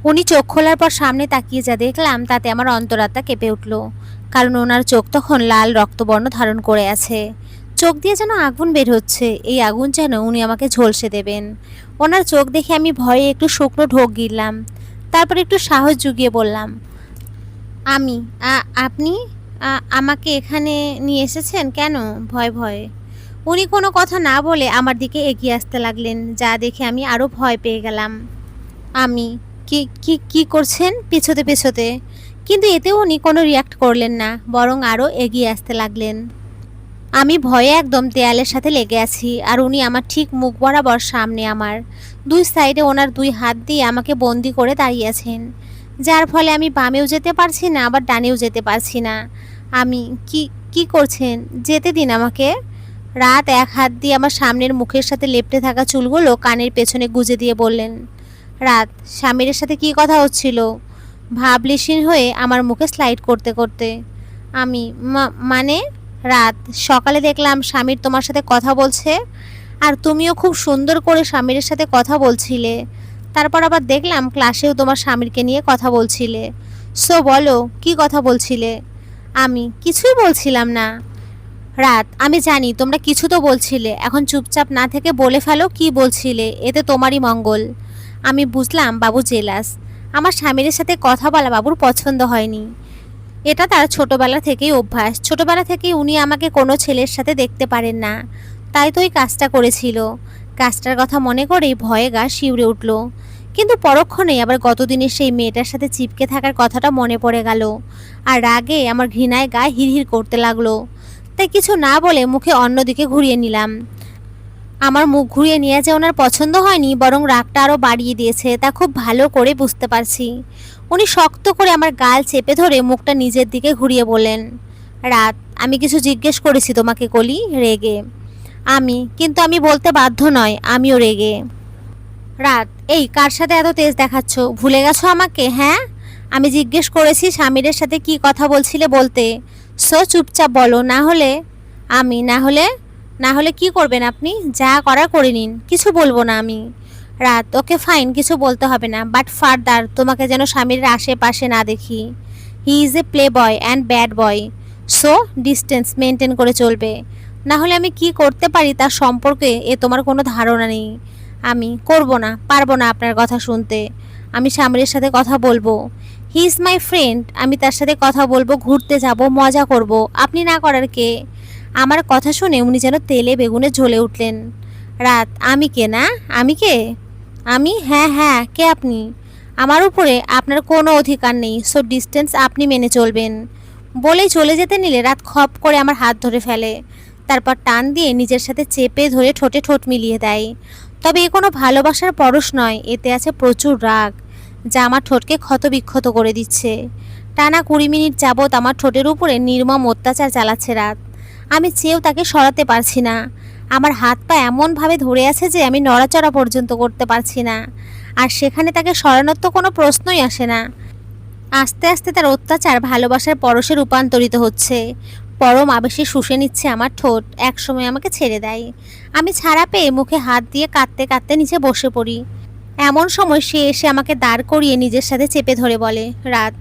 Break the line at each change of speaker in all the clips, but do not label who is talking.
উনি চোখ খোলার পর সামনে তাকিয়ে যা দেখলাম তাতে আমার অন্তরাত্মা কেঁপে উঠল, কারণ ওনার চোখ তখন লাল রক্তবর্ণ ধারণ করে আছে। চোখ দিয়ে যেন আগুন বের হচ্ছে, এই আগুন যেন উনি আমাকে ঝলসে দেবেন। ওনার চোখ দেখে আমি ভয়ে একটু শুকনো ঢোক গিললাম, তারপর একটু সাহস জুগিয়ে বললাম, আমি আপনি আমাকে এখানে নিয়ে এসেছেন কেন? ভয় ভয়ে উনি কোনো কথা না বলে আমার দিকে এগিয়ে আসতে লাগলেন, যা দেখে আমি আরও ভয় পেয়ে গেলাম। আমি কি কি কি করছেন পেছোতে পেছোতে, কিন্তু এতেও উনি কোনো রিয়াক্ট করলেন না, বরং আরও এগিয়ে আসতে লাগলেন। আমি ভয়ে একদম দেয়ালের সাথে লেগে আছি, আর উনি আমার ঠিক মুখ বরাবর সামনে, আমার দুই সাইডে ওনার দুই হাত দিয়ে আমাকে বন্দি করে দাঁড়িয়ে আছেন, যার ফলে আমি বামেও যেতে পারছি না, আবার ডানেও যেতে পারছি না। আমি কি কি করছেন? যেতে দিন আমাকে। রাত এক হাত দিয়ে আমার সামনের মুখের সাথে লেপ্টে থাকা চুলগুলো কানের পেছনে গুজে দিয়ে বললেন, রাত, স্বামীর সাথে কি কথা হচ্ছিল? ভাবলিসীন হয়ে আমার মুখে স্লাইড করতে করতে আমি মানে রাত, সকালে দেখলাম স্বামীর তোমার সাথে কথা বলছে, আর তুমিও খুব সুন্দর করে স্বামীর সাথে কথা বলছিলে। তারপর আবার দেখলাম ক্লাসেও তোমার স্বামীরকে নিয়ে কথা বলছিলে। সো বলো, কি কথা বলছিলে? আমি কিছুই বলছিলাম না। রাত, আমি জানি তোমরা কিছু তো বলছিলে, এখন চুপচাপ না থেকে বলে ফেলো কি বলছিলে, এতে তোমারই মঙ্গল। আমি বুঝলাম বাবু জেলাস, আমার স্বামীর সাথে কথা বলা বাবুর পছন্দ হয়নি। এটা তার ছোটবেলা থেকেই অভ্যাস, ছোটবেলা থেকেই উনি আমাকে কোনো ছেলের সাথে দেখতে পারেন না, তাই তো এই কাজটা করেছিল। কাজটার কথা মনে করেই ভয়ে গা শিউরে উঠল, কিন্তু পরক্ষণেই আবার গতদিনের সেই মেয়েটার সাথে চিপকে থাকার কথাটা মনে পড়ে গেল, আর রাগে আমার ঘৃণায় গা হিড়হিড় করতে লাগলো। তাই কিছু না বলে মুখে অন্যদিকে ঘুরিয়ে নিলাম। আমার মুখ ঘুরিয়ে নিয়ে যে ওনার পছন্দ হয়নি, বরং রাগটা আরও বাড়িয়ে দিয়েছে, তা খুব ভালো করে বুঝতে পারছি। উনি শক্ত করে আমার গাল চেপে ধরে মুখটা নিজের দিকে ঘুরিয়ে বললেন, রাত, আমি কিছু জিজ্ঞেস করেছি তোমাকে কলি, রেগে। কিন্তু আমি বলতে বাধ্য নয়, আমিও রেগে। রাত, এই কার সাথে এত তেজ দেখাচ্ছ? ভুলে গেছো আমাকে? হ্যাঁ, আমি জিজ্ঞেস করেছি স্বামীরের সাথে কি কথা বলছিলে বলতে। সো চুপচাপ বলো, না হলে আমি না হলে কি করবেন আপনি? যা করার করে নিন, কিছু বলবো না আমি। রাত, ওকে ফাইন, কিছু বলতে হবে না, বাট ফার্দার তোমাকে যেন স্বামীর আশেপাশে না দেখি। He is a play boy and bad boy, so distance maintain করে চলবে। না হলে আমি কি করতে পারি তার সম্পর্কে তোমার কোনো ধারণা নেই। আমি করব না, পারবো না আপনার কথা শুনতে। আমি স্বামীর সাথে কথা বলবো। হি ইজ মাই ফ্রেন্ড, আমি তার সাথে কথা বলবো, ঘুরতে যাব, মজা করব, আপনি না করার কে? আমার কথা শুনে উনি যেন তেলে বেগুনে জ্বলে উঠলেন। রাত, আমি কে? না আমি কে? আমি, হ্যাঁ হ্যাঁ, কে আপনি? আমার উপরে আপনার কোনো অধিকার নেই, সো ডিস্টেন্স আপনি মেনে চলবেন। বলেই চলে যেতে নিলে রাত খপ করে আমার হাত ধরে ফেলে, তারপর টান দিয়ে নিজের সাথে চেপে ধরে ঠোঁটে ঠোঁট মিলিয়ে দেয়। তবে এ কোনো ভালোবাসার পরশ নয়, এতে আছে প্রচুর রাগ, যা আমার ঠোঁটকে ক্ষতবিক্ষত করে দিচ্ছে। টানা 20 মিনিট যাবৎ আমার ঠোঁটের উপরে নির্মম অত্যাচার চালাচ্ছে রাত। আমি চেয়েও তাকে সরাতে পারছি না। আমার হাত পা এমনভাবে ধরে আছে যে আমি নড়াচড়া পর্যন্ত করতে পারছি না, আর সেখানে তাকে সরানোর তো কোনো প্রশ্নই আসে না। আস্তে আস্তে তার অত্যাচার ভালোবাসার পরশে রূপান্তরিত হচ্ছে, পরম আবেশে শুষে নিচ্ছে আমার ঠোঁট, একসময় আমাকে ছেড়ে দেয়। আমি ছাড়া পেয়ে মুখে হাত দিয়ে কাঁদতে কাঁদতে নিচে বসে পড়ি। এমন সময় সে এসে আমাকে দাঁড় করিয়ে নিজের সাথে চেপে ধরে বলে, রাত,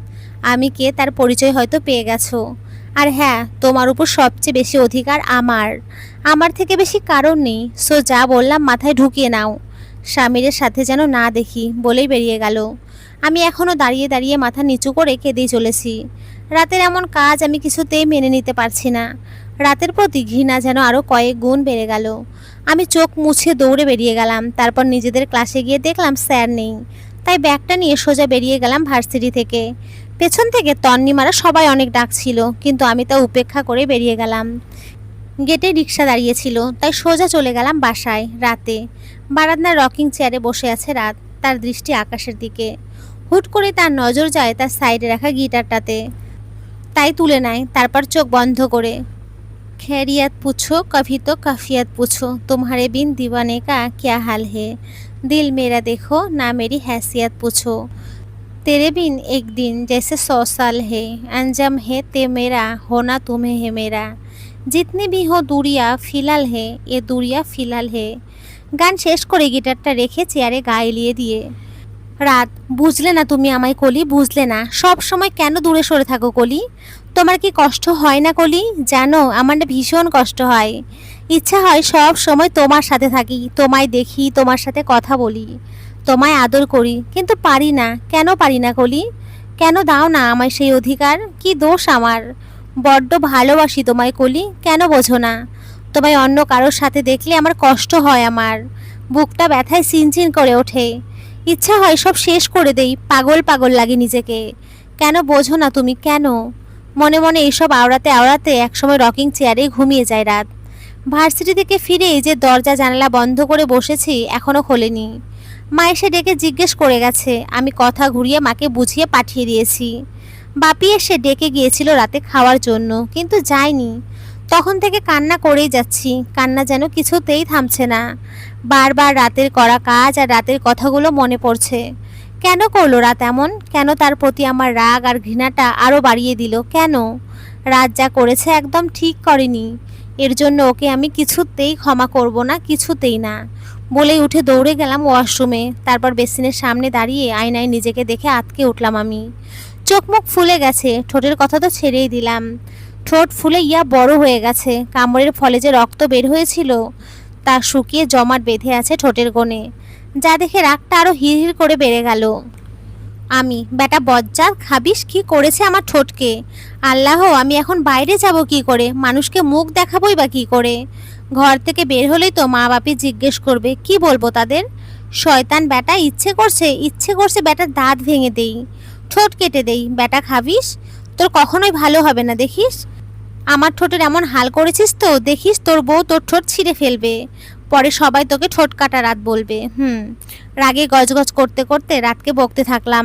আমি কে তার পরিচয় হয়তো পেয়ে গেছো। আর হ্যাঁ, তোমার উপর সবচেয়ে বেশি অধিকার আমার, আমার থেকে বেশি কারণ নেই, সো যা বললাম মাথায় ঢুকিয়ে নাও। স্বামীর সাথে যেন না দেখি বলেই বেরিয়ে গেল। আমি এখনও দাঁড়িয়ে দাঁড়িয়ে মাথা নিচু করে কেঁদেই চলেছি। রাতের এমন কাজ আমি কিছুতেই মেনে নিতে পারছি না। রাতের প্রতি ঘৃণা যেন আরও কয়েক গুণ বেড়ে গেল। আমি চোখ মুছে দৌড়ে বেরিয়ে গেলাম, তারপর নিজেদের ক্লাসে গিয়ে দেখলাম স্যার নেই, তাই ব্যাগটা নিয়ে সোজা বেরিয়ে গেলাম ভার্সিটি থেকে। পেছন থেকে তন্নিমারা সবাই অনেক ডাকছিল, কিন্তু আমি তা উপেক্ষা করে বেরিয়ে গেলাম। গেটে রিক্সা দাঁড়িয়েছিল, তাই সোজা চলে গেলাম বাসায়। রাতে বারান্দার রকিং চেয়ারে বসে আছে রাত, তার দৃষ্টি আকাশের দিকে। হুট করে তার নজর যায় তার সাইডে রাখা গিটারটাতে, তাই তুলে নেয়, তারপর চোখ বন্ধ করে। खैरियत पूछो कभी तो कैफियत पूछो, तुम्हारे बिन दीवाने का क्या हाल है, दिल मेरा देखो ना मेरी हैसियत पूछो, तेरे बिन एक दिन जैसे 100 साल है, अंजाम है ते मेरा होना तुम्हें है मेरा, जितनी भी हो दूरिया फिलहाल है ये दूरिया फिलहाल है। গান শেষ করে গিটারটা রেখে চেয়ারে গা এলিয়ে দিয়ে রাত, বুঝলে না তুমি আমায় কলি, বুঝলে না। সব সময় কেন দূরে সরে থাকো কলি? তোমার কি কষ্ট হয় না কলি? জানো আমার না ভীষণ কষ্ট হয়। ইচ্ছা হয় সব সময় তোমার সাথে থাকি, তোমায় দেখি, তোমার সাথে কথা বলি, তোমায় আদর করি, কিন্তু পারি না। কেন পারি না কলি? কেন দাও না আমায় সেই অধিকার? কি দোষ আমার? বড্ড ভালোবাসি তোমায় কলি, কেন বোঝো না? তোমায় অন্য কারোর সাথে দেখলে আমার কষ্ট হয়, আমার বুকটা ব্যথায় চিনচিন করে ওঠে। ইচ্ছা হয় সব শেষ করে দেই, পাগল পাগল লাগে নিজেকে। কেন বোঝো না তুমি, কেন? মনে মনে এইসব আওড়াতে আওড়াতে একসময় রকিং চেয়ারে ঘুমিয়ে যায় রাত। ভার্সিটি থেকে ফিরে এই যে দরজা জানালা বন্ধ করে বসেছি, এখনো খোলেনি। মা এসে ডেকে জিজ্ঞেস করে গেছে, আমি কথা ঘুরিয়ে মাকে বুঝিয়ে পাঠিয়ে দিয়েছি। বাপি এসে ডেকে গিয়েছিল রাতে খাওয়ার জন্য, কিন্তু যায়নি। তখন থেকে কান্না করেই যাচ্ছি, কান্না যেন কিছুতেই থামছে না। বারবার রাতের করা কাজ আর রাতের কথাগুলো মনে পড়ছে। কেন করলো রাত এমন? কেন তার প্রতি আমার রাগ আর ঘৃণাটা আরও বাড়িয়ে দিল? কেন? রাত যা করেছে একদম ঠিক করেনি। এর জন্য ওকে আমি কিছুতেই ক্ষমা করব না, কিছুতেই না। বলেই উঠে দৌড়ে গেলাম ওয়াশরুমে। তারপর বেসিনের সামনে দাঁড়িয়ে আয়নায় নিজেকে দেখে আঁতকে উঠলাম আমি। চোখ মুখ ফুলে গেছে, ঠোঁটের কথা তো ছেড়েই দিলাম। ঠোঁট ফুলে ইয়া বড় হয়ে গেছে, কামড়ের ফলে যে রক্ত বের হয়েছিল তা শুকিয়ে জমাট বেঁধে আছে ঠোঁটের কোণে, যা দেখে রাগটা আরো হিড়হিড় করে বেড়ে গেল। আমি বেটা বজ্জাত, খাবিস কি করেছে আমার ঠোঁটকে? আল্লাহ, আমি এখন বাইরে যাব কি করে? মানুষকে মুখ দেখাবই বা কি করে? ঘর থেকে বের হলেই তো মা বাপি জিজ্ঞেস করবে, কি বলবো তাদের? শয়তান বেটা, ইচ্ছে করছে, ইচ্ছে করছে বেটার দাঁত ভেঙে দেই, ঠোঁট কেটে দেই। বেটা খাবিস? তোর কখনোই ভালো হবে না, দেখিস। আমার ঠোঁটের এমন হাল করেছিস তো, দেখিস তোর বউ তোর ঠোঁট ছিঁড়ে ফেলবে। পরে সবাই তোকে ঠোঁট কাটা রাত বলবে। রাগে গজগজ করতে করতে রাতকে বকতে থাকলাম।